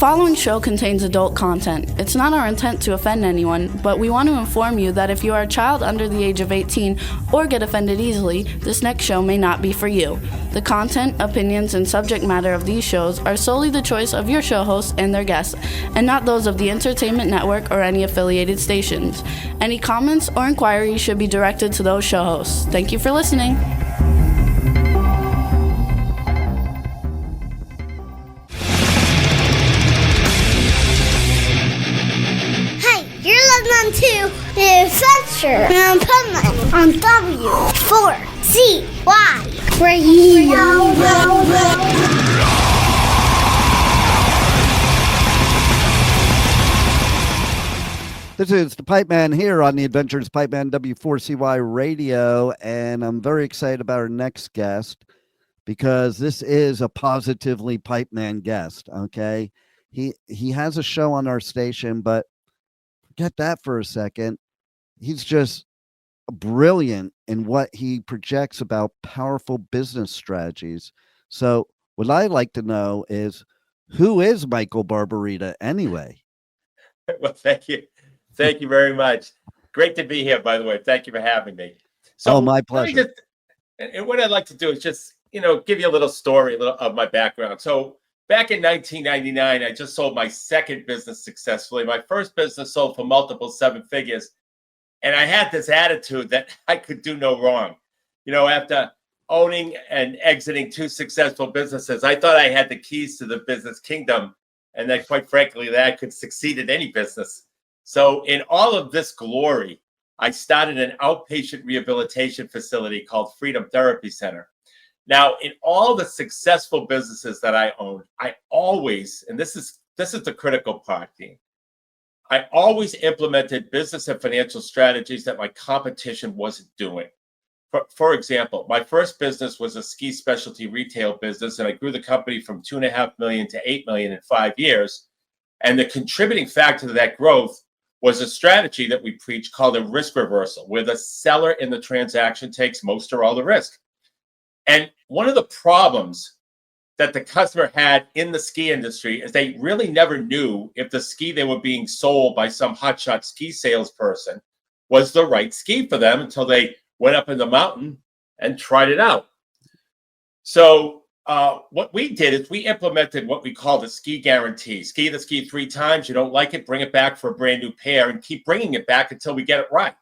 following show contains adult content. It's not our intent to offend anyone, but we want to inform you that if you are a child under the age of 18 or get offended easily, this next show may not be for you. The content, opinions, and subject matter of these shows are solely the choice of your show hosts and their guests, and not those of the Entertainment Network or any affiliated stations. Any comments or inquiries should be directed to those show hosts. Thank you for listening. You're listening to The Adventure in Pipeman on W4CY Radio. This is the Pipeman here on the Adventures Pipeman W4CY Radio, and I'm very excited about our next guest because this is a positively Pipeman guest, okay? He has a show on our station, but forget that for a second. He's just brilliant in what he projects about powerful business strategies. So what I like to know is, who is Michael Barbarita anyway? Well, thank you. Thank you very much. Great to be here, by the way. Thank you for having me. So, my pleasure. And what I'd like to do is just, give you a little story of my background. So back in 1999, I just sold my second business successfully. My first business sold for multiple seven figures. And I had this attitude that I could do no wrong. After owning and exiting two successful businesses, I thought I had the keys to the business kingdom, and that, quite frankly, that I could succeed in any business. So in all of this glory, I started an outpatient rehabilitation facility called Freedom Therapy Center. Now, in all the successful businesses that I owned, I always, and this is the critical part, Dean, I always implemented business and financial strategies that my competition wasn't doing. For example, my first business was a ski specialty retail business, and I grew the company from $2.5 million to $8 million in 5 years. And the contributing factor to that growth was a strategy that we preach called a risk reversal, where the seller in the transaction takes most or all the risk. And one of the problems that the customer had in the ski industry is they really never knew if the ski they were being sold by some hotshot ski salesperson was the right ski for them until they went up in the mountain and tried it out. So what we did is we implemented what we call the ski guarantee. Ski the ski 3 times. You don't like it, bring it back for a brand new pair and keep bringing it back until we get it right.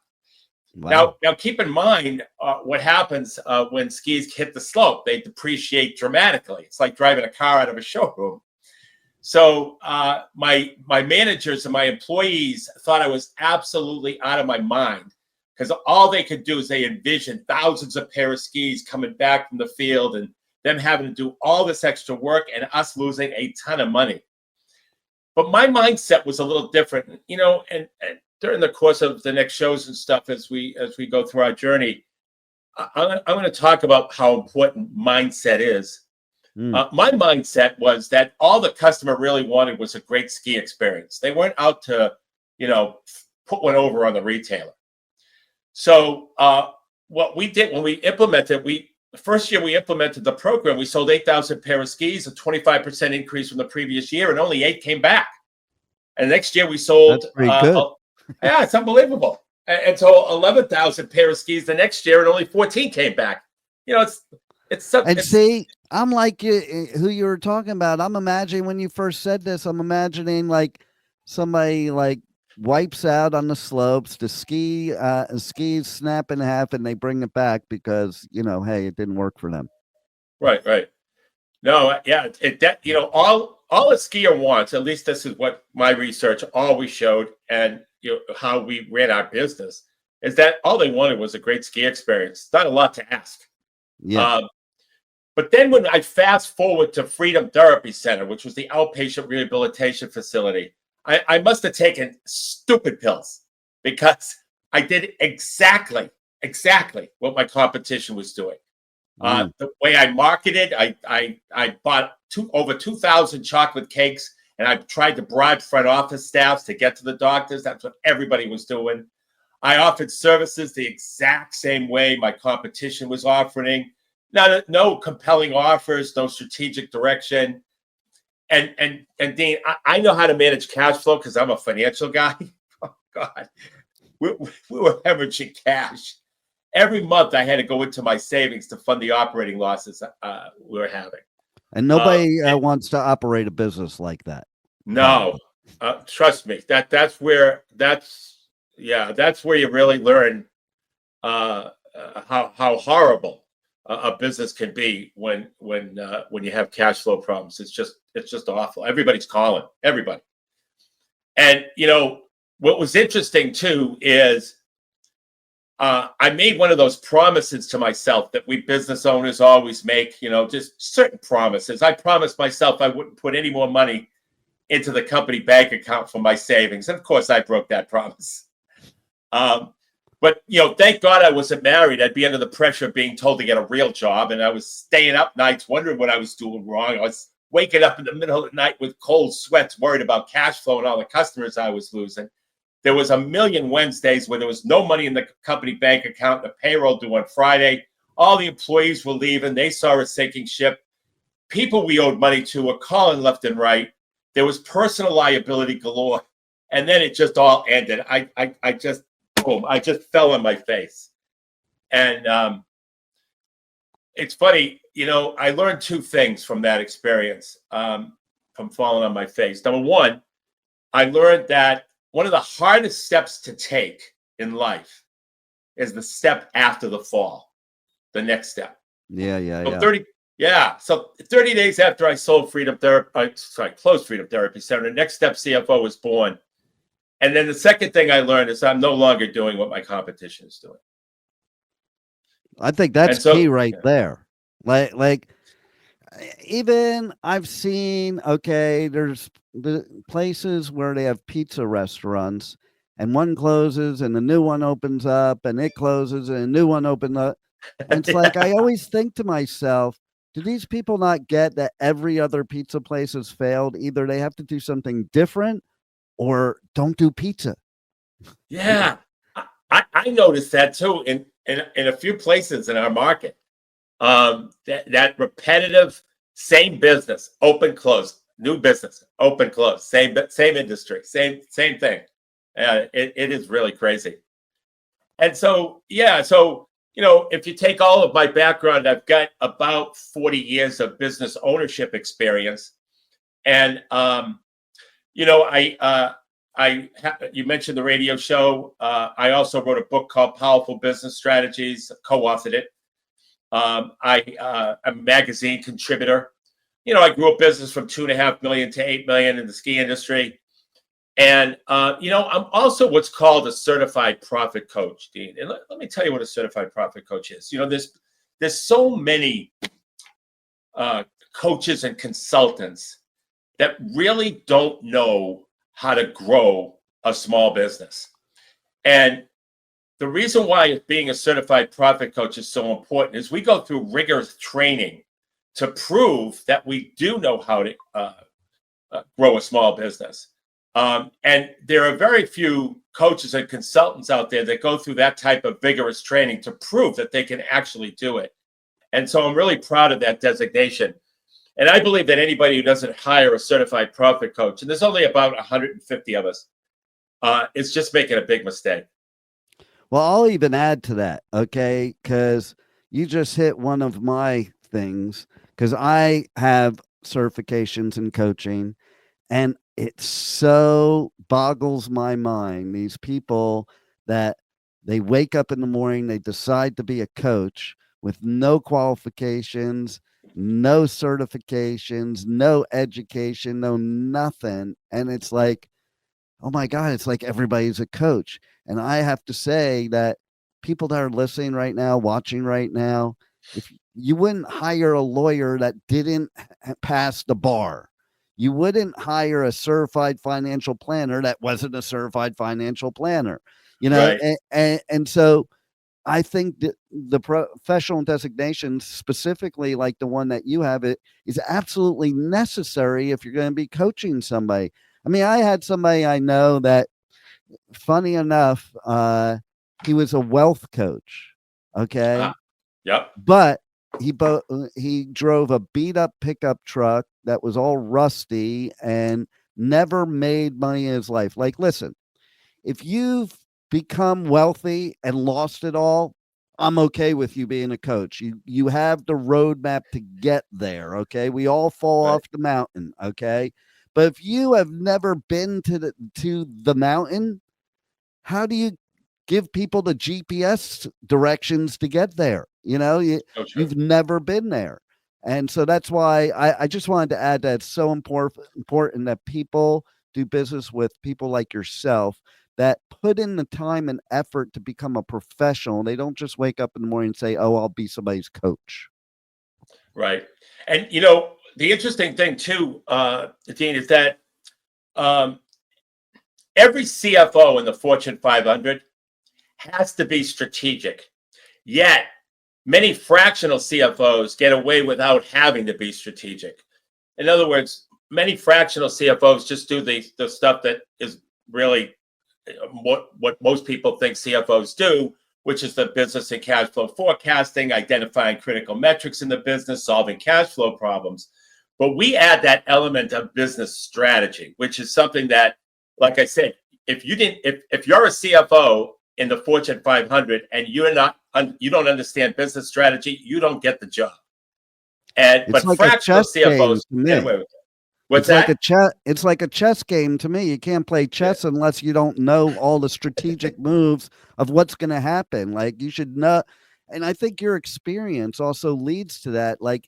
Wow. Now, keep in mind what happens when skis hit the slope. They depreciate dramatically. It's like driving a car out of a showroom. So my managers and my employees thought I was absolutely out of my mind, because all they could do is they envisioned thousands of pair of skis coming back from the field and them having to do all this extra work and us losing a ton of money. But my mindset was a little different, and during the course of the next shows and stuff, as we go through our journey, I'm going to talk about how important mindset is. My mindset was that all the customer really wanted was a great ski experience. They weren't out to, put one over on the retailer. So what we did when we implemented, the first year we implemented the program, we sold 8,000 pair of skis, a 25% increase from the previous year, and only 8 came back. And next year we sold. That's pretty good. Yeah, it's unbelievable. And so 11,000 pair of skis the next year, and only 14 came back. It's something. And see, I'm like who you were talking about. I'm imagining when you first said this, I'm imagining like somebody like wipes out on the slopes, the skis snap in half, and they bring it back because hey, it didn't work for them. Right. No, yeah, all a skier wants, at least this is what my research always showed, and how we ran our business, is that all they wanted was a great ski experience. Not a lot to ask. Yeah. But then when I fast forward to Freedom Therapy Center, which was the outpatient rehabilitation facility, I must have taken stupid pills, because I did exactly what my competition was doing. The way I marketed, I bought over 2,000 chocolate cakes, and I tried to bribe front office staffs to get to the doctors. That's what everybody was doing. I offered services the exact same way my competition was offering. No compelling offers, no strategic direction. and Dean, I know how to manage cash flow because I'm a financial guy. Oh God, we were hemorrhaging cash. Every month I had to go into my savings to fund the operating losses we were having. And nobody wants to operate a business like that. No, trust me. That's where you really learn how horrible a business can be when you have cash flow problems. It's just awful. Everybody's calling everybody. And what was interesting too is I made one of those promises to myself that we business owners always make. Just certain promises. I promised myself I wouldn't put any more money into the company bank account for my savings, and of course I broke that promise. But thank God I wasn't married. I'd be under the pressure of being told to get a real job, and I was staying up nights wondering what I was doing wrong. I was waking up in the middle of the night with cold sweats, worried about cash flow and all the customers I was losing. There was a million Wednesdays where there was no money in the company bank account, the payroll due on Friday. All the employees were leaving. They saw a sinking ship. People we owed money to were calling left and right. There was personal liability galore. And then it just all ended. I just fell on my face. And it's funny, I learned two things from that experience, from falling on my face. Number one, I learned that one of the hardest steps to take in life is the step after the fall, the next step. So 30 days after I closed Freedom Therapy Center, the Next Step CFO was born. And then the second thing I learned is I'm no longer doing what my competition is doing. I think that's key right there. Like even I've seen, there's the places where they have pizza restaurants and one closes and a new one opens up and it closes and a new one opens up. And it's like, I always think to myself, do these people not get that every other pizza place has failed? Either they have to do something different or don't do pizza. Yeah. I noticed that too in a few places in our market. That repetitive, same business, open, close, new business, open, close, same industry, same thing. It is really crazy. And so, if you take all of my background, I've got about 40 years of business ownership experience. And, you mentioned the radio show. I also wrote a book called Powerful Business Strategies, co-authored it. I'm a magazine contributor. I grew a business from 2.5 million to 8 million in the ski industry. And, I'm also what's called a certified profit coach, Dean. And let me tell you what a certified profit coach is. There's so many coaches and consultants that really don't know how to grow a small business. And the reason why being a certified profit coach is so important is we go through rigorous training to prove that we do know how to grow a small business. And there are very few coaches and consultants out there that go through that type of vigorous training to prove that they can actually do it. And so I'm really proud of that designation. And I believe that anybody who doesn't hire a certified profit coach, and there's only about 150 of us, is just making a big mistake. Well, I'll even add to that, okay? Because you just hit one of my things, because I have certifications in coaching, and it so boggles my mind. These people that they wake up in the morning, they decide to be a coach with no qualifications, no certifications, no education, no nothing. And it's like, oh my God, it's like everybody's a coach. And I have to say that people that are listening right now, watching right now, if you wouldn't hire a lawyer that didn't pass the bar, you wouldn't hire a certified financial planner that wasn't a certified financial planner, right. And so I think that the professional designations, specifically like the one that you have, it is absolutely necessary if you're going to be coaching somebody. I mean, I had somebody I know that, funny enough, he was a wealth coach. Okay. Yep. But he drove a beat up pickup truck that was all rusty and never made money in his life. Like, listen, if you've become wealthy and lost it all, I'm okay with you being a coach. You have the roadmap to get there. Okay. We all fall Right. off the mountain. Okay. But if you have never been to the mountain, how do you give people the GPS directions to get there? So true. You've never been there. And so that's why I just wanted to add that it's so important that people do business with people like yourself that put in the time and effort to become a professional. They don't just wake up in the morning and say, "Oh, I'll be somebody's coach." Right. And the interesting thing too, Dean, is that um, every CFO in the Fortune 500 has to be strategic. Yet, many fractional CFOs get away without having to be strategic. In other words, many fractional CFOs just do the stuff that is really what most people think CFOs do, which is the business and cash flow forecasting, identifying critical metrics in the business, solving cash flow problems. But we add that element of business strategy, which is something that, like I said, if you're a CFO in the Fortune 500 and you don't understand business strategy, you don't get the job. It's But like a fractional chess game CFOs to get me. away with it. What's that? It's like a chess game to me. You can't play chess unless you don't know all the strategic moves of what's going to happen. Like, you should know. And I think your experience also leads to that. Like,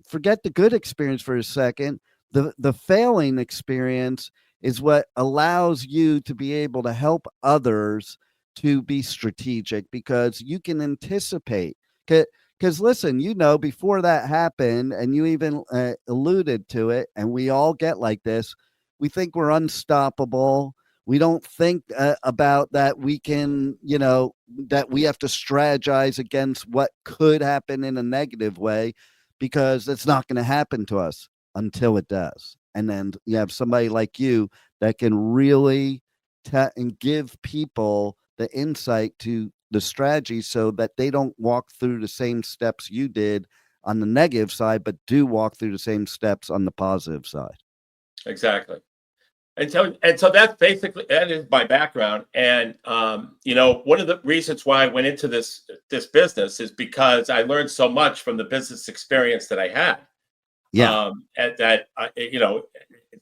forget the good experience for a second. The failing experience is what allows you to be able to help others to be strategic, because you can anticipate. Because listen, before that happened, and you even alluded to it, and we all get like this. We think we're unstoppable. We don't think about that we can, that we have to strategize against what could happen in a negative way, because it's not going to happen to us until it does. And then you have somebody like you that can really and give people the insight to the strategy, so that they don't walk through the same steps you did on the negative side, but do walk through the same steps on the positive side. Exactly. And so that is my background. And one of the reasons why I went into this business is because I learned so much from the business experience that I had. Yeah. And that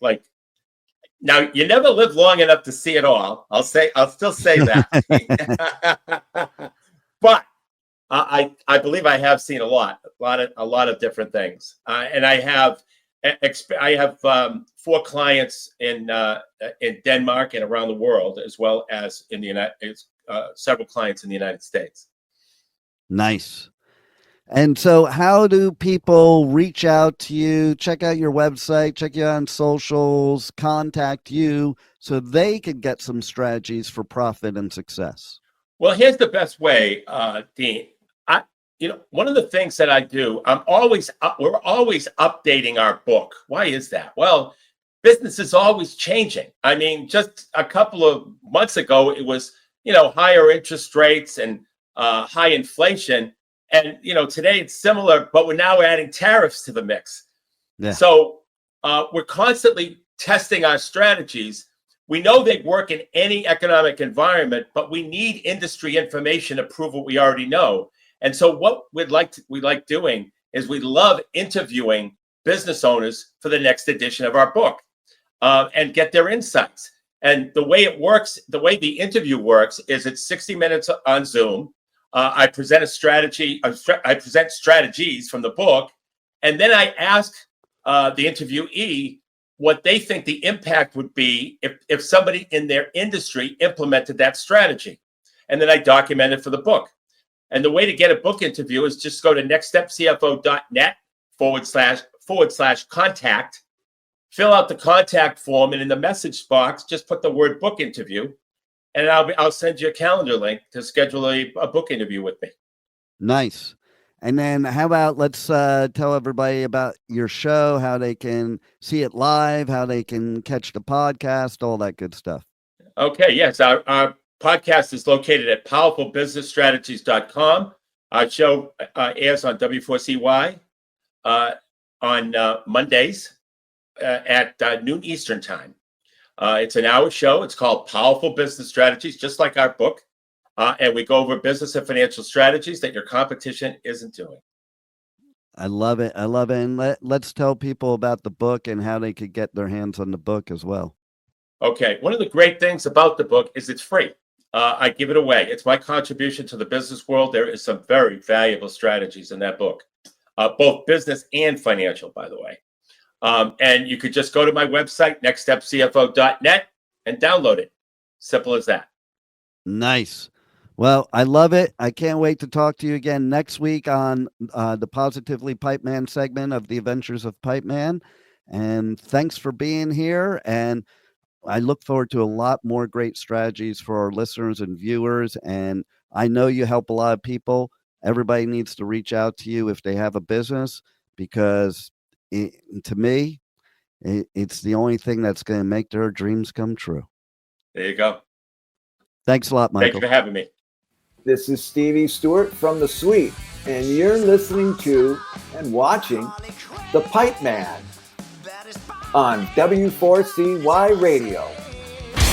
like, now you never live long enough to see it all. I'll still say that. But I believe I have seen a lot of different things, and I have 4 clients in Denmark and around the world, as well as in the several clients in the United States. Nice. And so how do people reach out to you, check out your website, check you out on socials, contact you, so they could get some strategies for profit and success? Well, here's the best way, Dean. One of the things that I do, we're always updating our book. Why is that? Well, business is always changing. I mean, just a couple of months ago, it was, higher interest rates and high inflation. And, today it's similar, but we're now adding tariffs to the mix. Yeah. So we're constantly testing our strategies. We know they work in any economic environment, but we need industry information to prove what we already know. And so what we like doing is we love interviewing business owners for the next edition of our book, and get their insights. And the way it works, the way the interview works, is it's 60 minutes on Zoom. I present a strategy. I present strategies from the book, and then I ask the interviewee what they think the impact would be if somebody in their industry implemented that strategy. And then I document it for the book. And the way to get a book interview is just go to nextstepcfo.net/contact, fill out the contact form, and in the message box, just put the word book interview, and I'll send you a calendar link to schedule a book interview with me. Nice. And then how about let's tell everybody about your show, how they can see it live, how they can catch the podcast, all that good stuff. Okay, yes. Our podcast is located at powerfulbusinessstrategies.com. Our show airs on W4CY on Mondays at noon Eastern time. It's an hour show. It's called Powerful Business Strategies, just like our book. And we go over business and financial strategies that your competition isn't doing. I love it. I love it. And let's tell people about the book and how they could get their hands on the book as well. Okay. One of the great things about the book is it's free. I give it away. It's my contribution to the business world. There is some very valuable strategies in that book, both business and financial, by the way. And you could just go to my website, nextstepcfo.net, and download it. Simple as that. Nice. Well, I love it. I can't wait to talk to you again next week on the Positively Pipeman segment of the Adventures of Pipeman. And thanks for being here. And I look forward to a lot more great strategies for our listeners and viewers. And I know you help a lot of people. Everybody needs to reach out to you if they have a business, because to me, it's the only thing that's going to make their dreams come true. There you go. Thanks a lot, Michael. Thank you for having me. This is Stevie Stewart from The Suite, and you're listening to and watching The Pipeman on W4CY Radio.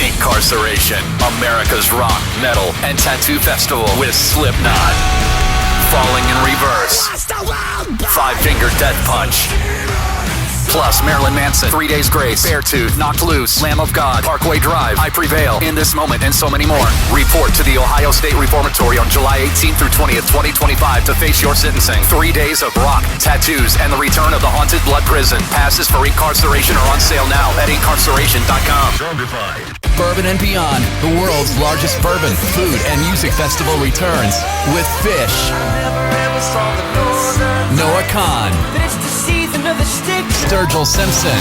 Incarceration, America's rock, metal, and tattoo festival with Slipknot. Falling in Reverse, Five Finger Death Punch. Plus Marilyn Manson, 3 Days Grace, Beartooth, Knocked Loose, Lamb of God, Parkway Drive, I Prevail, In This Moment, and so many more. Report to the Ohio State Reformatory on July 18th through 20th, 2025 to face your sentencing. 3 days of rock, tattoos, and the return of the Haunted Blood Prison. Passes for incarceration are on sale now at incarceration.com. Bourbon and Beyond, the world's largest bourbon, food, and music festival returns with Fish, Noah Khan, Sturgill Simpson,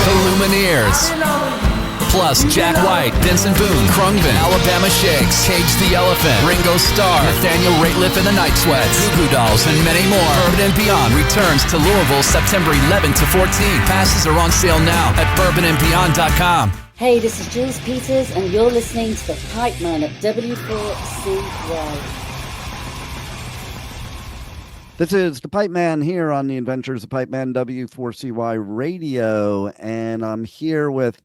The Lumineers, plus Jack White, Vincent Boone, Krungman, Alabama Shakes, Cage the Elephant, Ringo Starr, Nathaniel Rateliff and the Night Sweats, Goo Goo Dolls, and many more. Bourbon and Beyond returns to Louisville September 11th to 14th. Passes are on sale now at bourbonandbeyond.com. Hey, this is Jules Peters, and you're listening to The Pipeman at W4CY. This is the Pipeman here on the Adventures of Pipeman W4CY Radio, and I'm here with,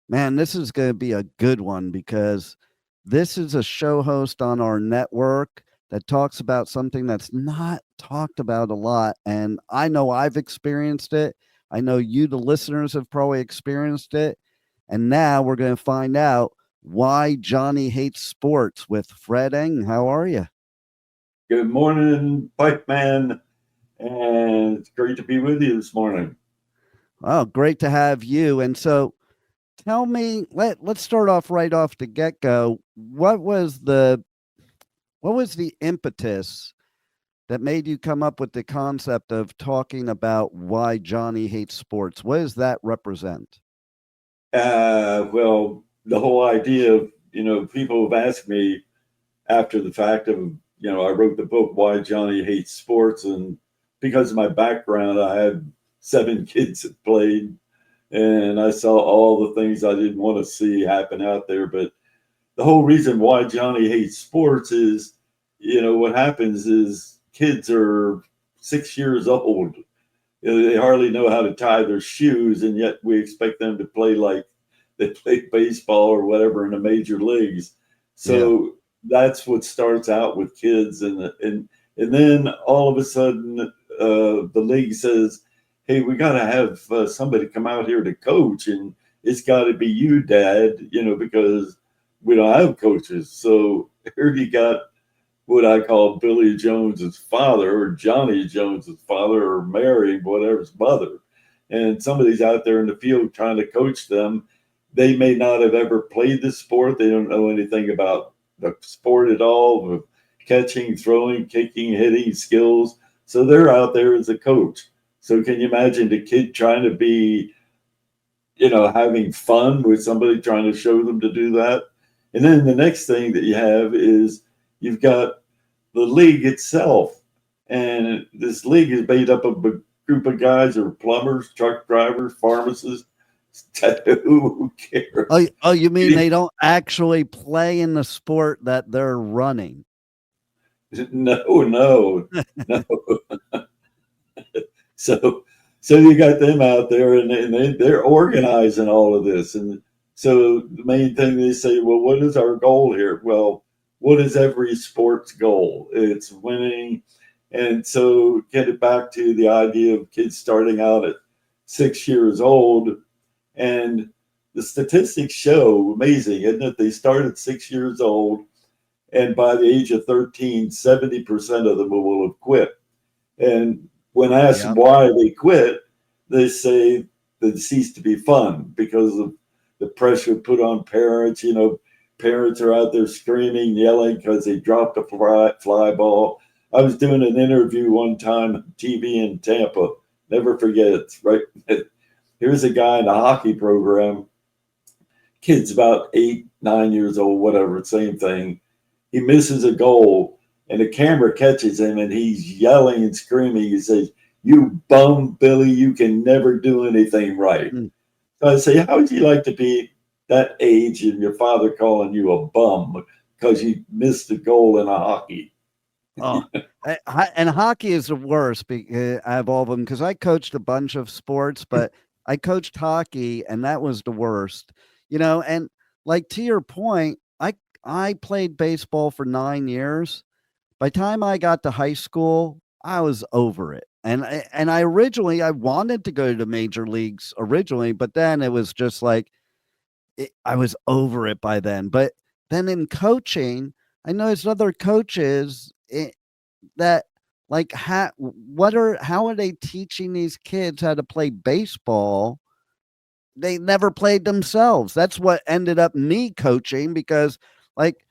man, this is going to be a good one, because this is a show host on our network that talks about something that's not talked about a lot, and I know I've experienced it. I know you, the listeners, have probably experienced it, and now we're going to find out why Johnny hates sports with Fred Engh. How are you? Good morning, Pipeman, and it's great to be with you this morning. Oh, great to have you. And so tell me, let's start off right off the get-go. What was the impetus that made you come up with the concept of talking about why Johnny hates sports? What does that represent? Well, the whole idea of, people have asked me after the fact of, I wrote the book, Why Johnny Hates Sports. And because of my background, I had 7 kids that played, and I saw all the things I didn't want to see happen out there. But the whole reason why Johnny hates sports is, what happens is kids are 6 years old. They hardly know how to tie their shoes, and yet we expect them to play like they play baseball or whatever in the major leagues. So that's what starts out with kids, and then all of a sudden the league says, hey, we got to have somebody come out here to coach, and it's got to be you, Dad, because we don't have coaches. So here you got what I call Billy Jones's father, or Johnny Jones's father, or Mary, whatever's mother. And somebody's out there in the field trying to coach them. They may not have ever played this sport. They don't know anything about the sport at all, of catching, throwing, kicking, hitting skills. So they're out there as a coach. So can you imagine the kid trying to be, having fun with somebody trying to show them to do that? And then the next thing that you have is you've got the league itself. And this league is made up of a group of guys who are plumbers, truck drivers, pharmacists. Who cares? Oh, you mean they don't actually play in the sport that they're running? No. So you got them out there, and they're organizing all of this. And so the main thing they say, well, what is our goal here? Well, what is every sport's goal? It's winning. And so get it back to the idea of kids starting out at 6 years old. And the statistics show, amazing, isn't it? They start at 6 years old, and by the age of 13, 70% of them will have quit. And when asked why they quit, they say that it ceased to be fun because of the pressure put on parents. You know, parents are out there screaming, yelling because they dropped a fly ball. I was doing an interview one time on TV in Tampa. Never forget it, right? Here's a guy in a hockey program. Kid's about 8, 9 years old, whatever, same thing. He misses a goal, and the camera catches him, and he's yelling and screaming. He says, "You bum, Billy, you can never do anything right." So I say, how would you like to be that age and your father calling you a bum because you missed a goal in a hockey? Oh, and hockey is the worst out of all of them, because I coached a bunch of sports, but I coached hockey, and that was the worst. You know, and like to your point, I played baseball for 9 years. By the time I got to high school, I was over it. And I originally, I wanted to go to the major leagues originally, but then it was just like, I was over it by then. But then in coaching, I noticed other coaches that like, how are they teaching these kids how to play baseball? They never played themselves. That's what ended up me coaching, because like,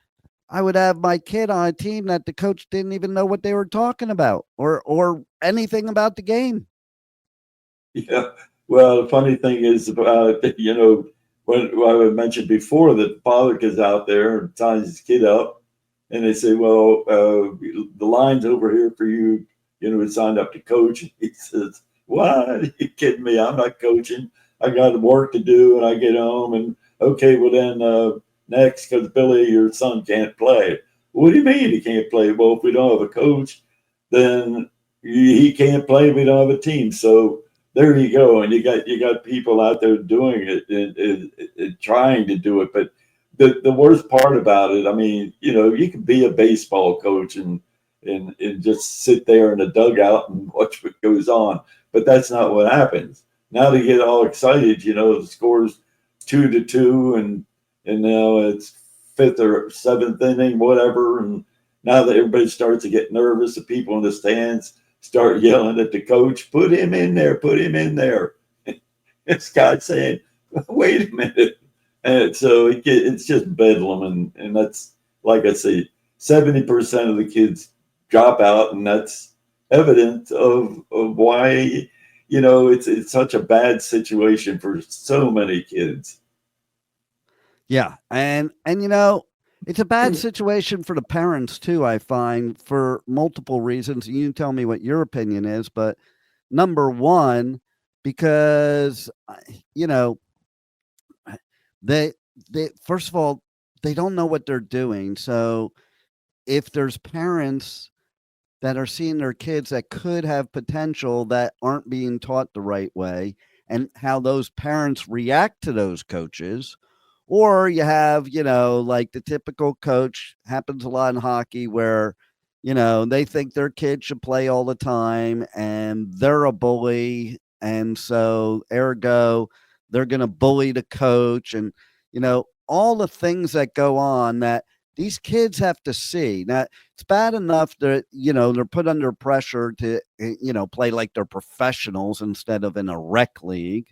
I would have my kid on a team that the coach didn't even know what they were talking about or anything about the game. Yeah. Well, the funny thing is about, you know, what I mentioned before, that father gets out there and signs his kid up, and they say, well, the line's over here for you. You know, he signed up to coach. And he says, what? Are you kidding me? I'm not coaching. I got work to do, and I get home, and okay, well then next, because Billy, your son, can't play. What do you mean he can't play? Well, if we don't have a coach, then he can't play. We don't have a team. So there you go. And you got people out there doing it and trying to do it. But the worst part about it, I mean, you know, you can be a baseball coach and just sit there in a dugout and watch what goes on. But that's not what happens. Now they get all excited, you know, the score's 2-2, and now it's 5th or 7th inning, whatever. And now that everybody starts to get nervous, the people in the stands start yelling at the coach, put him in there, put him in there. This guy's saying, wait a minute. And so it's just bedlam. And that's, like I say, 70% of the kids drop out, and that's evident of why, you know, it's such a bad situation for so many kids. Yeah. And you know, it's a bad situation for the parents too, I find, for multiple reasons. You tell me what your opinion is, but number one, because, you know, they first of all, they don't know what they're doing. So if there's parents that are seeing their kids that could have potential that aren't being taught the right way, and how those parents react to those coaches. Or you have, you know, like the typical coach, happens a lot in hockey, where, you know, they think their kid should play all the time and they're a bully. And so ergo, they're going to bully the coach, and, you know, all the things that go on that these kids have to see. Now, it's bad enough that, you know, they're put under pressure to, you know, play like they're professionals instead of in a rec league.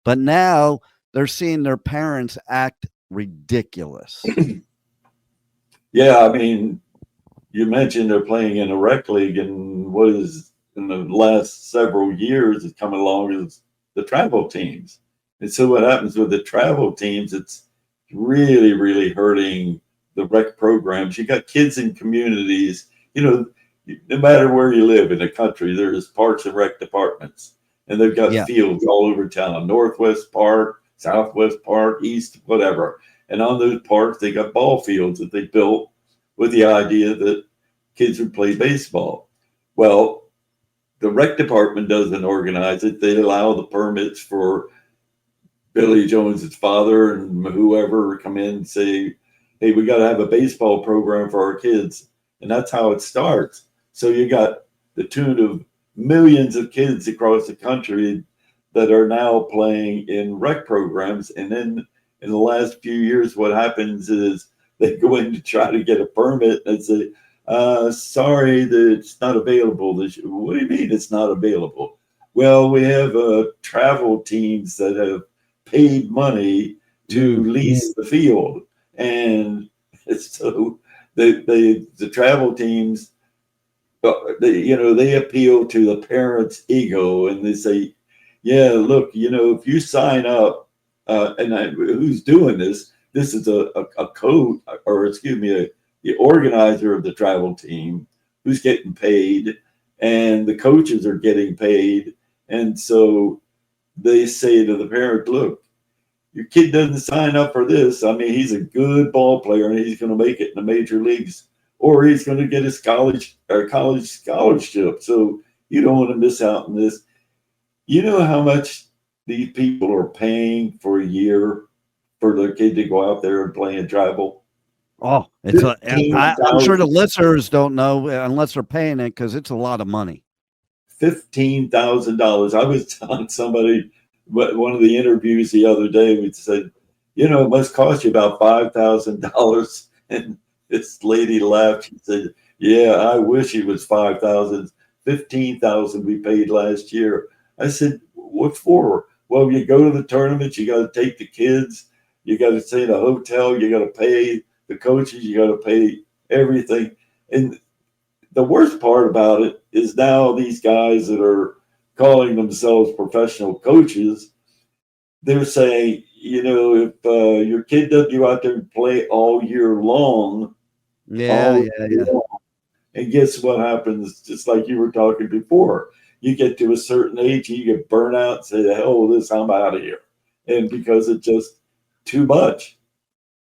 But now they're seeing their parents act ridiculous. Yeah, I mean, you mentioned they're playing in a rec league, and what is in the last several years is coming along is the travel teams. And so what happens with the travel teams, it's really, really hurting the rec programs. You got kids in communities, you know, no matter where you live in the country, there's parks and rec departments, and they've got fields all over town, Northwest Park, Southwest Park, East, whatever. And on those parks, they got ball fields that they built with the idea that kids would play baseball. Well, the rec department doesn't organize it. They allow the permits for Billy Jones's father and whoever come in and say, hey, we got to have a baseball program for our kids. And that's how it starts. So you got the tune of millions of kids across the country that are now playing in rec programs. And then in the last few years, what happens is they go in to try to get a permit and say, sorry that it's not available. What do you mean it's not available? Well, we have travel teams that have paid money to lease the field. And so the travel teams, they appeal to the parents' ego and they say, yeah, look, if you sign up, who's doing this? This is a code, or excuse me, the organizer of the travel team who's getting paid, and the coaches are getting paid. And so they say to the parent, look, your kid doesn't sign up for this. I mean, he's a good ball player and he's going to make it in the major leagues, or he's going to get his college scholarship. So you don't want to miss out on this. You know how much these people are paying for a year for their kid to go out there and play and travel? Oh, I'm sure the listeners don't know unless they're paying it, because it's a lot of money. $15,000. I was telling somebody, one of the interviews the other day, we said, it must cost you about $5,000. And this lady laughed. She said, yeah, I wish it was $5,000. $15,000 we paid last year. I said, what for? Well, you go to the tournament, you got to take the kids, you got to stay in a hotel, you got to pay the coaches, you got to pay everything. And the worst part about it is now these guys that are calling themselves professional coaches, they're saying, if your kid doesn't go out there and play all year long, and guess what happens? Just like you were talking before, you get to a certain age and you get burnt out and say, the hell with this, I'm out of here. And because it's just too much.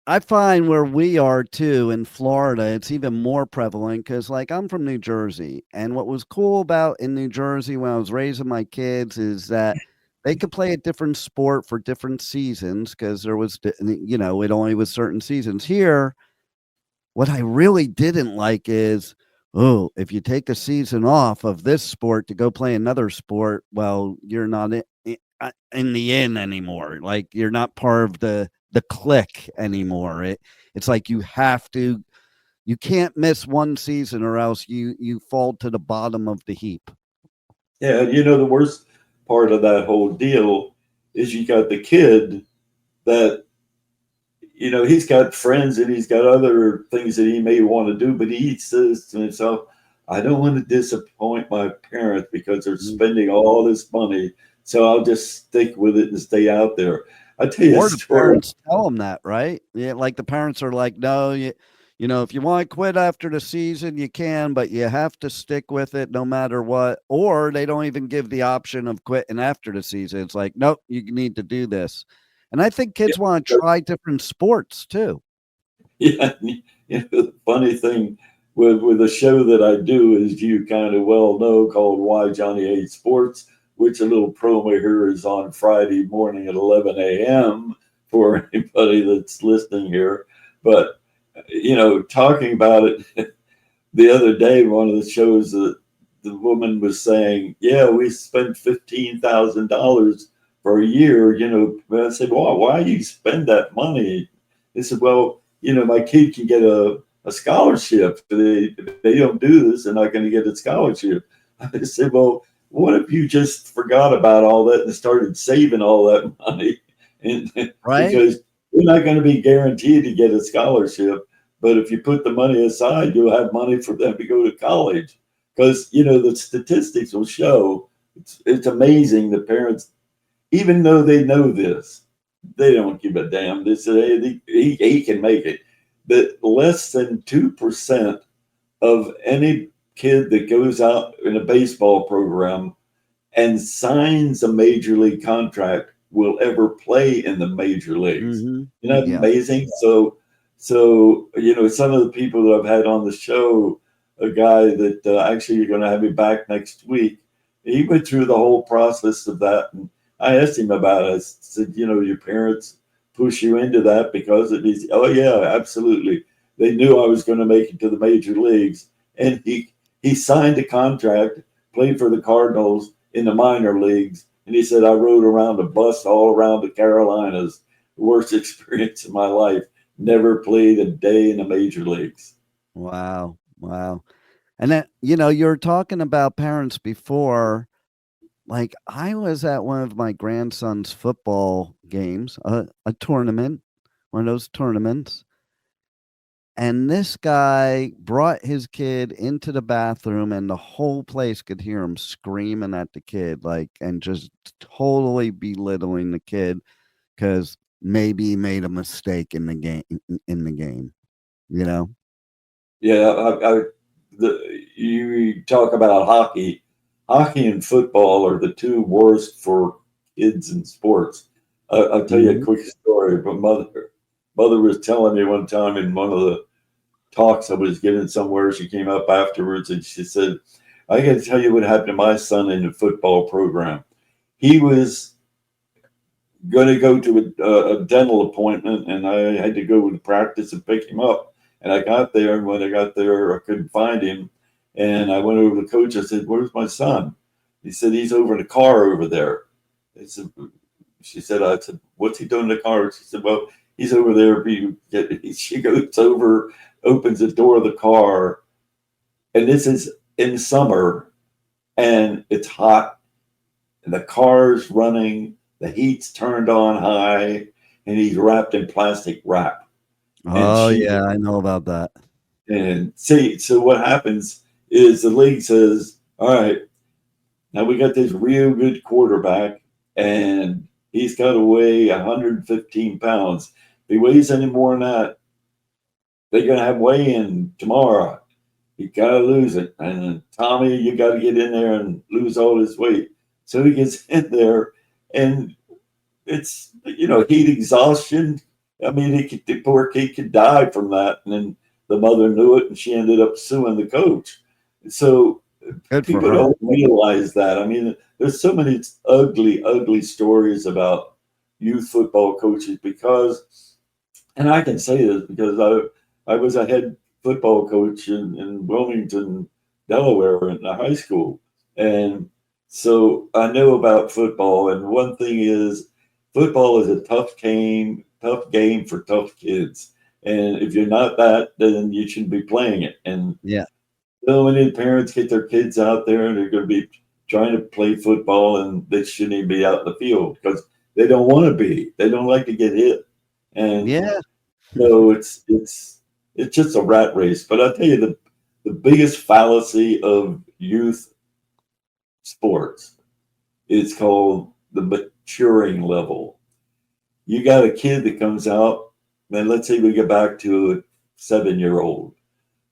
I find where we are too in Florida, it's even more prevalent because, like, I'm from New Jersey, and what was cool about in New Jersey when I was raising my kids is that they could play a different sport for different seasons, because there was, it only was certain seasons. Here, what I really didn't like is, if you take a season off of this sport to go play another sport, well, you're not in the in anymore. Like, you're not part of the clique anymore. It's like you can't miss one season or else you fall to the bottom of the heap. Yeah, the worst part of that whole deal is you got the kid that he's got friends and he's got other things that he may want to do, but he says to himself, I don't want to disappoint my parents because they're spending all this money, so I'll just stick with it and stay out there. I tell you, or the parents tell them that, right? Yeah, like the parents are like, no, if you want to quit after the season, you can, but you have to stick with it no matter what. Or they don't even give the option of quitting after the season. It's like, nope, you need to do this. And I think kids want to try different sports too. Yeah, the funny thing with the show that I do, as you kind of well know, called Why Johnny Hates Sports, which a little promo here is on Friday morning at 11 a.m. for anybody that's listening here. But, talking about it the other day, one of the shows that the woman was saying, yeah, we spent $15,000 for a year, I said, well, why do you spend that money? They said, well, my kid can get a scholarship. If they don't do this, they're not going to get a scholarship. I said, well, what if you just forgot about all that and started saving all that money? And right? Because you're not going to be guaranteed to get a scholarship, but if you put the money aside, you'll have money for them to go to college. Because, the statistics will show, it's amazing the parents, even though they know this, they don't give a damn. They say, hey, he can make it. But less than 2% of any kid that goes out in a baseball program and signs a major league contract will ever play in the major leagues. Mm-hmm. Isn't that amazing? So, some of the people that I've had on the show a guy that actually you're going to have me back next week. He went through the whole process of that, and I asked him about it. I said, your parents push you into that because of these? Oh yeah, absolutely. They knew I was going to make it to the major leagues, and he signed a contract, played for the Cardinals in the minor leagues, and he said I rode around a bus all around the Carolinas. The worst experience of my life. Never played a day in the major leagues. Wow. Wow. And then, you were talking about parents before. Like, I was at one of my grandson's football games, a tournament, one of those tournaments. And this guy brought his kid into the bathroom, and the whole place could hear him screaming at the kid, like, and just totally belittling the kid because maybe he made a mistake in the game. Yeah, you talk about hockey. Hockey and football are the two worst for kids in sports. I'll tell you a quick story. But mother was telling me one time in one of the talks I was giving somewhere. She came up afterwards and she said, "I got to tell you what happened to my son in the football program. He was going to go to a dental appointment, and I had to go to practice and pick him up. And I got there, and when I got there, I couldn't find him. And I went over to the coach. I said, 'Where's my son?' He said, 'He's over in the car over there.' I said, I said, 'What's he doing in the car?' She said, 'Well, he's over there.' She goes over, opens the door of the car, and this is in summer, and it's hot, and the car's running, the heat's turned on high, and he's wrapped in plastic wrap. Oh, yeah, I know about that. And see, so what happens is the league says, all right, now we got this real good quarterback, and he's got to weigh 115 pounds. If he weighs any more than that, they're going to have weigh-in tomorrow. You got to lose it. And Tommy, you got to get in there and lose all his weight. So he gets in there, and it's, heat exhaustion. I mean, the poor kid could die from that. And then the mother knew it, and she ended up suing the coach. So people don't realize that. I mean, there's so many ugly, ugly stories about youth football coaches because, and I can say this because I was a head football coach in Wilmington, Delaware, in the high school. And so I know about football. And one thing is, football is a tough game for tough kids. And if you're not that, then you shouldn't be playing it. And so many parents get their kids out there and they're going to be trying to play football, and they shouldn't even be out in the field because they don't want to be. They don't like to get hit. And so it's just a rat race. But I'll tell you, the biggest fallacy of youth sports is called the maturing level. You got a kid that comes out, and let's say we get back to a 7-year-old.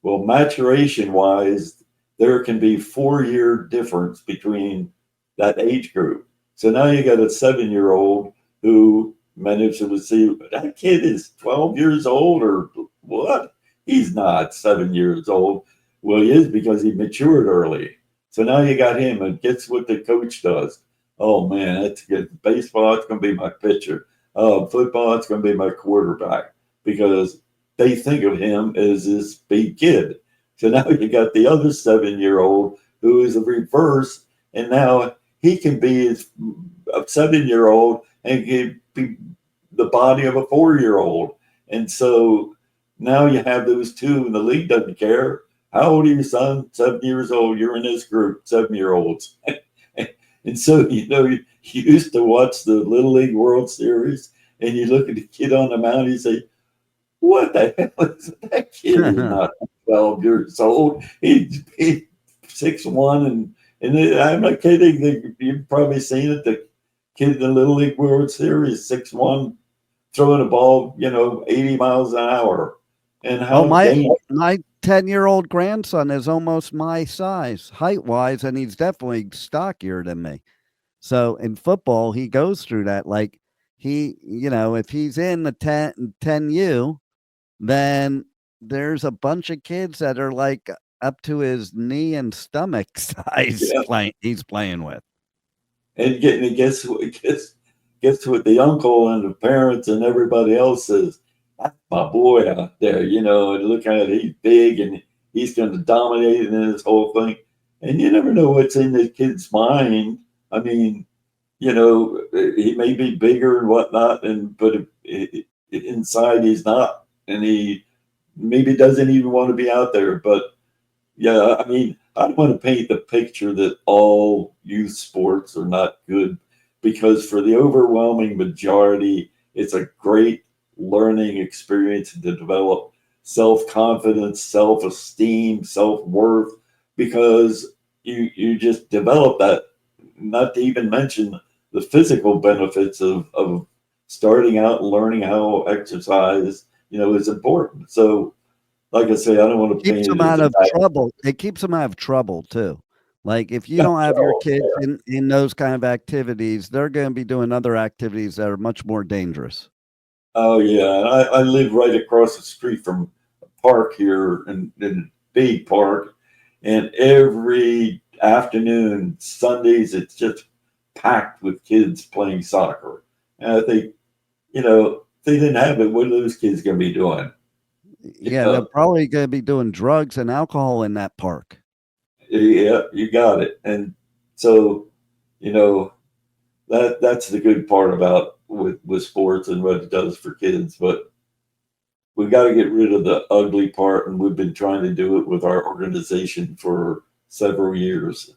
Well, maturation wise, there can be 4-year difference between that age group. So now you got a 7-year-old who managed to see that kid is 12 years old or what? He's not 7 years old. Well, he is because he matured early. So now you got him, and guess what the coach does? Oh man, that's good. Baseball, it's going to be my pitcher. Football, it's going to be my quarterback, because they think of him as this big kid. So now you got the other 7-year-old who is the reverse, and now he can be a 7-year-old and can be the body of a 4-year-old. And so now you have those two, and the league doesn't care. How old are you, son? 7 years old. You're in this group, 7-year-olds. And so, you used to watch the Little League World Series, and you look at the kid on the mound, you say, what the hell is that kid? Is not 12 years old. He's 6'1", and I'm not kidding. You've probably seen it. The kid in the Little League World Series, 6'1", throwing a ball, 80 miles an hour. And how my 10-year-old grandson is almost my size, height-wise, and he's definitely stockier than me. So in football, he goes through that. Like, he, if he's in the 10U, then there's a bunch of kids that are like up to his knee and stomach size he's playing with. And guess what the uncle and the parents and everybody else says, that's my boy out there, you know, and look at it, he's big and he's going to dominate in this whole thing. And you never know what's in the kid's mind. I mean, you know, he may be bigger and whatnot, but inside he's not, and he maybe doesn't even want to be out there. But yeah, I mean, I don't want to paint the picture that all youth sports are not good, because for the overwhelming majority, it's a great learning experience to develop self-confidence, self-esteem, self-worth, because you just develop that, not to even mention the physical benefits of starting out and learning how exercise, you know, is important. So like I say, I don't want to keeps them out of trouble. It keeps them out of trouble too. Like if you don't have your kids in those kind of activities, they're going to be doing other activities that are much more dangerous. Oh yeah, I live right across the street from a park here, in a big park, and every afternoon, Sundays, it's just packed with kids playing soccer. And I think, you know, if they didn't have it, what are those kids going to be doing? Yeah, they're probably going to be doing drugs and alcohol in that park. Yeah, you got it. And so, you know, that's the good part about with sports and what it does for kids. But we got to get rid of the ugly part, and we've been trying to do it with our organization for several years.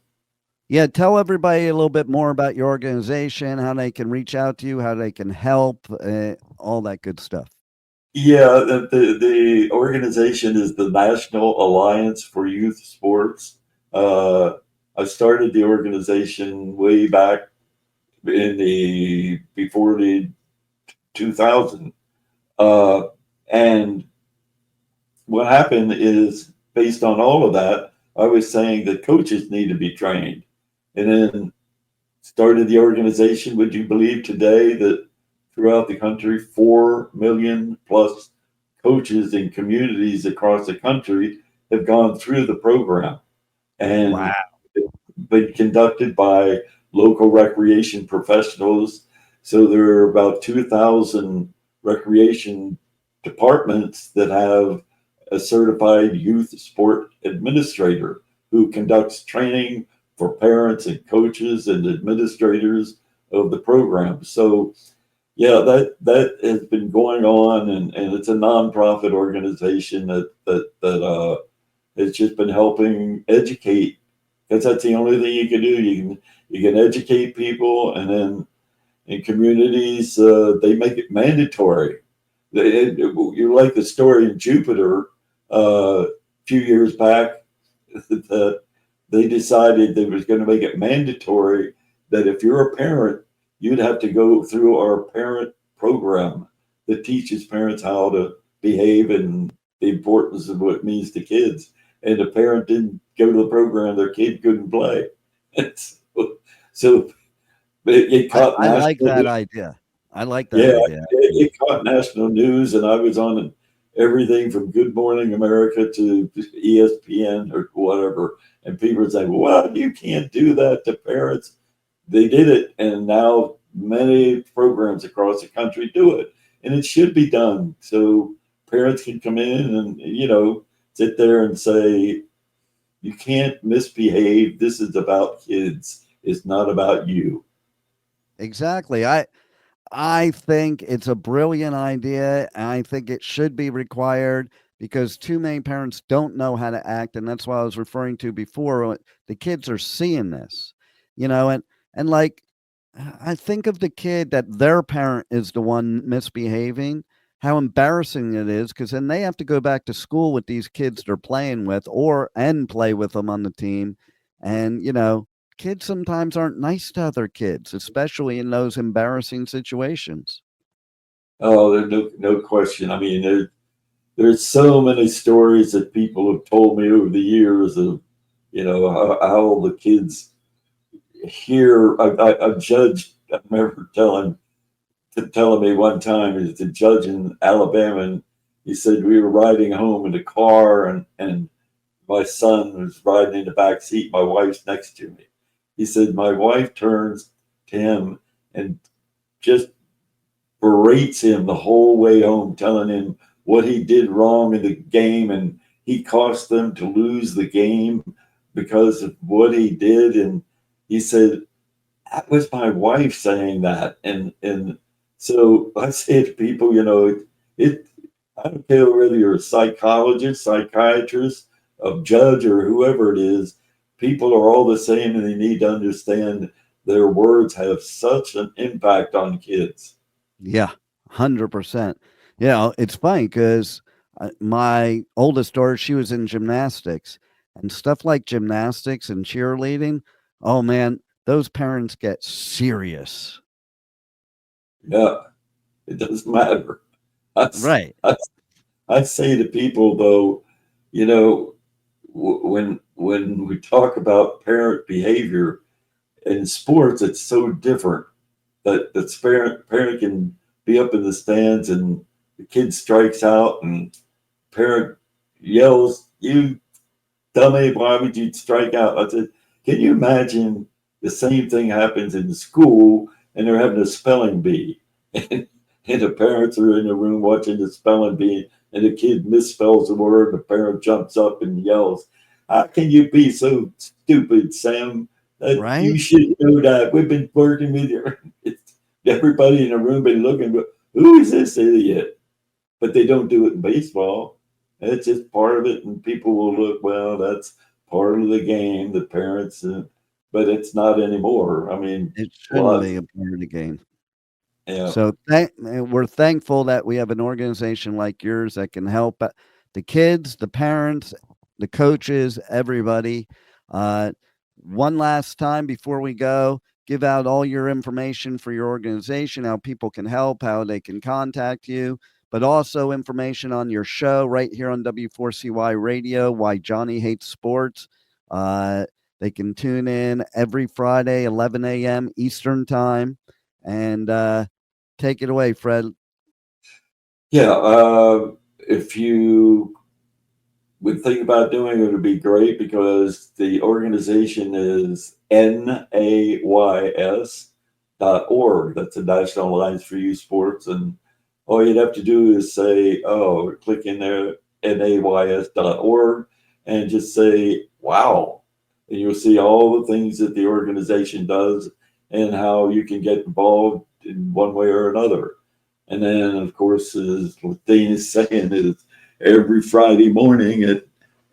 Yeah, tell everybody a little bit more about your organization, how they can reach out to you, how they can help, all that good stuff. Yeah, the organization is the National Alliance for Youth Sports. I started the organization way back before the 2000. And what happened is, based on all of that, I was saying that coaches need to be trained, and then started the organization. Would you believe today that throughout the country, 4 million plus coaches in communities across the country have gone through the program, and wow. been conducted by local recreation professionals. So there are about 2,000 recreation departments that have a certified youth sport administrator who conducts training for parents and coaches and administrators of the program. So yeah, that has been going on, and it's a nonprofit organization that has just been helping educate, because that's the only thing you can do. You can educate people, and then in communities they make it mandatory. You're like the story in Jupiter a few years back that they decided they was going to make it mandatory that if you're a parent, you'd have to go through our parent program that teaches parents how to behave and the importance of what it means to kids. And the parent didn't go to the program, their kid couldn't play. So it caught. I like that idea. I like that idea. It caught national news, and I was on everything from Good Morning America to ESPN or whatever. And people were saying, well, you can't do that to parents. They did it, and now many programs across the country do it, and it should be done so parents can come in and, you know, sit there and say, you can't misbehave. This is about kids. It's not about you. Exactly. I think it's a brilliant idea. And I think it should be required, because too many parents don't know how to act, and that's what I was referring to before. The kids are seeing this, you know, and like, I think of the kid that their parent is the one misbehaving, how embarrassing it is, because then they have to go back to school with these kids they're playing with, and play with them on the team. And, you know, kids sometimes aren't nice to other kids, especially in those embarrassing situations. Oh, there's no question. I mean, there's so many stories that people have told me over the years of, you know, how the kids here. A judge, I remember telling me one time, is the judge in Alabama, and he said we were riding home in the car, and my son was riding in the back seat. My wife's next to me. He said, my wife turns to him and just berates him the whole way home, telling him what he did wrong in the game, and he cost them to lose the game because of what he did. And he said, that was my wife saying that. And so I say to people, you know, I don't care whether you're a psychologist, psychiatrist, a judge, or whoever it is, people are all the same, and they need to understand their words have such an impact on kids. Yeah, 100%. You know, it's funny because my oldest daughter, she was in gymnastics, and stuff like gymnastics and cheerleading. Oh man, those parents get serious. Yeah, it doesn't matter. Right. I say to people, though, you know, when we talk about parent behavior in sports, it's so different. That parent can be up in the stands and the kid strikes out and parent yells, "You dummy, why would you strike out?" I said, can you imagine the same thing happens in school and they're having a spelling bee and the parents are in the room watching the spelling bee and the kid misspells the word and the parent jumps up and yells, "How can you be so stupid, Sam? Right? You should know that. We've been working with you." Everybody in the room been looking, who is this idiot? But they don't do it in baseball. It's just part of it, and people will look, well, that's part of the game, the parents, but it's not anymore. I mean, it shouldn't be a part of the game. Yeah. So we're thankful that we have an organization like yours that can help the kids, the parents, the coaches, everybody. One last time before we go, give out all your information for your organization, how people can help, how they can contact you, but also information on your show right here on W4CY Radio, Why Johnny Hates Sports. They can tune in every Friday, 11 a.m. Eastern time. And take it away, Fred. Yeah, if you would think about doing it, it would be great, because the organization is NAYS.org. That's the National Alliance for Youth Sports. And all you'd have to do is say, click in there, NAYS.org, and just say, wow. And you'll see all the things that the organization does and how you can get involved in one way or another. And then, of course, as what Dean is saying, is every Friday morning at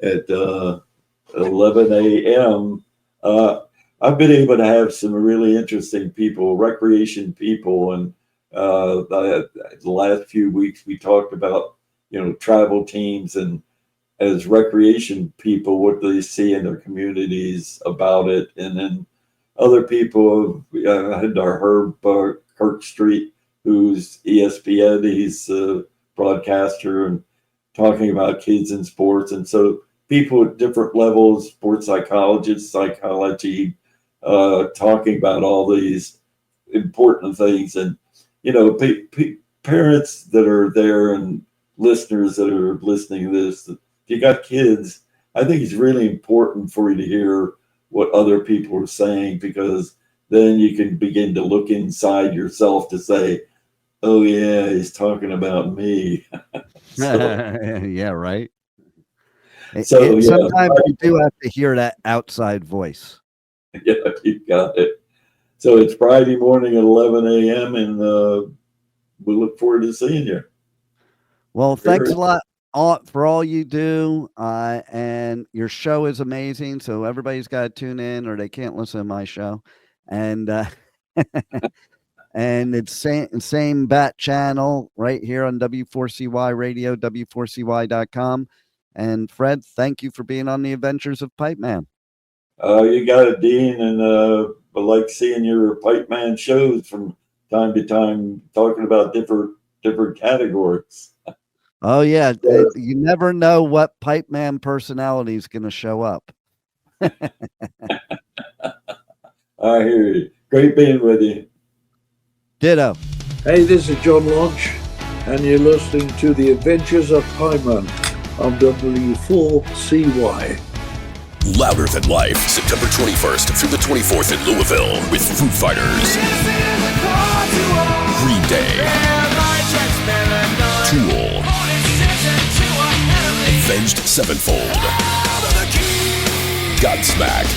11 a.m., I've been able to have some really interesting people, recreation people. And the last few weeks we talked about, travel teams, and as recreation people, what do they see in their communities about it. And then other people, had our Herb Kirk Street, who's ESPN, he's a broadcaster and talking about kids in sports. And so people at different levels, sports psychologists, psychology, talking about all these important things. And, parents that are there and listeners that are listening to this, if you got kids, I think it's really important for you to hear what other people are saying, because then you can begin to look inside yourself to say, oh yeah, he's talking about me. Yeah, right. So sometimes you do have to hear that outside voice. Yeah, you got it. So it's Friday morning at 11 a.m. and we look forward to seeing you. Well, thanks a lot for all you do, and your show is amazing. So everybody's got to tune in, or they can't listen to my show. And and it's same bat channel right here on W4CY Radio, W4CY.com. And Fred, thank you for being on the Adventures of Pipeman. You got it, Dean, and I like seeing your Pipeman shows from time to time, talking about different categories. Oh yeah, you never know what Pipeman personality is going to show up. I hear you. Great being with you. Ditto. Hey, this is John Lodge, and you're listening to The Adventures of Pipeman. of W4CY. Louder Than Life, September 21st through the 24th in Louisville with Foo Fighters, Green Day, Tool, Avenged Sevenfold, Godsmack,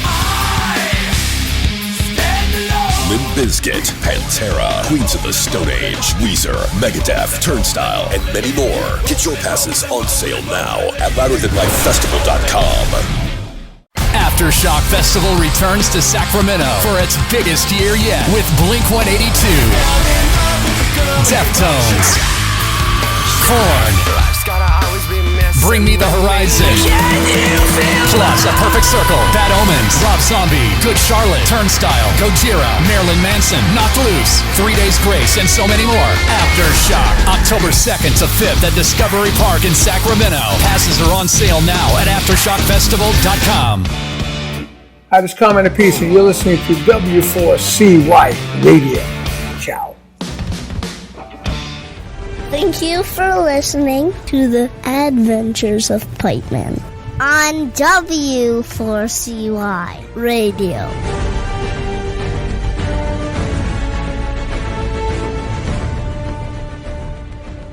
Limp Bizkit, Pantera, Queens of the Stone Age, Weezer, Megadeth, Turnstile, and many more. Get your passes on sale now at louderthanlifefestival.com. Aftershock Festival returns to Sacramento for its biggest year yet with Blink-182, Deftones, Korn, Bring Me the Horizon, plus A Perfect Circle, Bad Omens, Rob Zombie, Good Charlotte, Turnstile, Gojira, Marilyn Manson, Knocked Loose, 3 Days Grace, and so many more. Aftershock, October 2nd to 5th at Discovery Park in Sacramento. Passes are on sale now at AftershockFestival.com. Hi, this is Comment of Peace, and you're listening to W4CY Radio. Ciao. Thank you for listening to the Adventures of Pipeman on W4CY Radio.